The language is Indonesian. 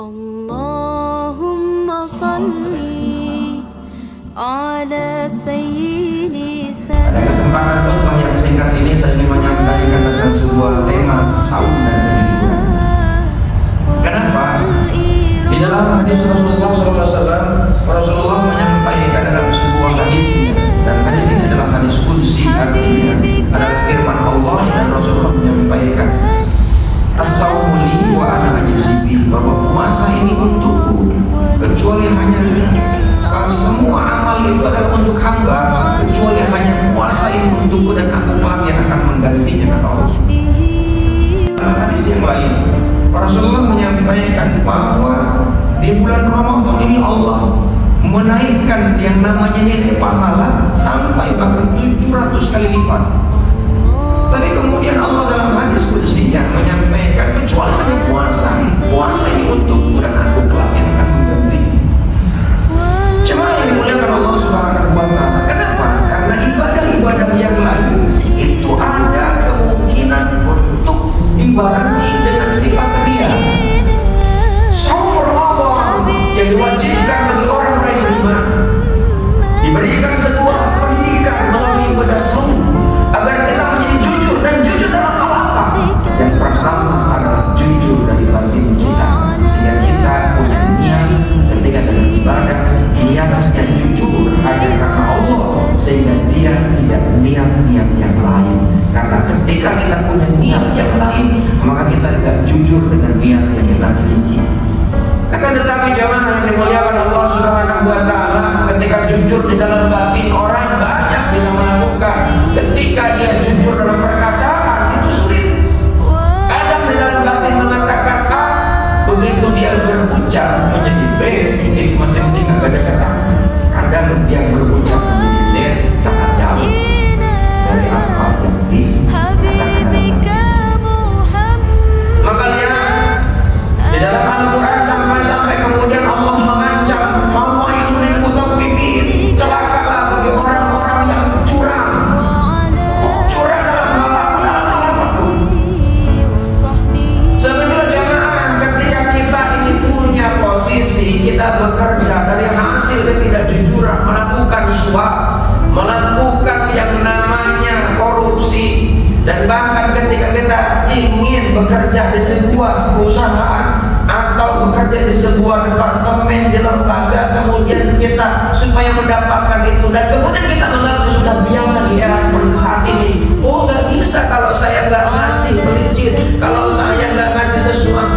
Allahumma salli ala sayyidi Pada kesempatan khutbah yang singkat ini saya ingin menyampaikan tentang sebuah tema saum dan kejujuran. Kenapa? Di dalam hadis Rasulullah SAW, Rasulullah menyampaikan dalam sebuah hadisnya, dan hadis ini adalah hadis qudsi, artinya adalah firman Allah, dan Rasulullah menyampaikan as-saumu li wa ana ajzibi, bahwa puasa ini untukku kecuali hanya semua amal itu adalah untuk hamba, kecuali hanya puasa ini untukku dan aku kelak yang akan menggantinya, kata Allah. Dalam hadis yang lain Rasulullah menyampaikan bahwa di bulan Ramadan ini Allah menaikkan yang namanya nilai pahala sampai bahkan 700 kali lipat. Tapi kemudian Allah dalam hadis qudsinya menyampaikan kecuali hanya puasa ini untukku dan aku kelak yang akan menggantinya. Jemaah yang dimuliakan Allah Subhanahu wa Ta'ala. Kenapa? Karena ibadah-ibadah yang lain itu ada kemungkinan untuk dibarengi dengan sifat riya. Shaum Ramadan yang diwajibkan bagi orang-orang yang beriman diberikan sebuah pendidikan melalui ibadah saum agar kita menjadi jujur, dan jujur dalam hal apa? Yang pertama adalah jujur dari batin kita, sehingga kita punya niat ketika dalam ibadah, niatnya jujur hanya karena Allah, sehingga dia tidak niat-niat yang lain. Karena ketika kita punya niat yang lain, maka kita tidak jujur dengan niat yang kita miliki. Akan tetapi jamaah yang dimuliakan Allah Subhanahu wa Ta'ala, ketika jujur di dalam batin orang banyak bisa melakukan. Ketika dia jujur dalam perkataan itu sulit. Kadang di dalam batin mengatakan A, begitu dia berucap menjadi B, ini masih tidak ada kata. Kadang dia berucap menjadi Z, sangat jauh dari apa yang dikatakan. Makanya di dalam Al-Quran sampai kemudian Allah mengancam, mau'ilul mutaffifin, celakalah bagi orang-orang yang curang. Curang dalam hal apa? Sebenarnya jemaah, ketika kita ini punya posisi, kita bekerja dari hasil ketidakjujuran, melakukan suap, melakukan yang namanya korupsi, dan bahkan ketika kita ingin bekerja di sebuah perusahaan atau bekerja di sebuah departemen di lembaga, kemudian kita supaya mendapatkan itu, dan kemudian kita mengaku sudah biasa di era seperti saat ini. Oh, nggak bisa kalau saya nggak ngasih pelicin, kalau saya nggak ngasih sesuatu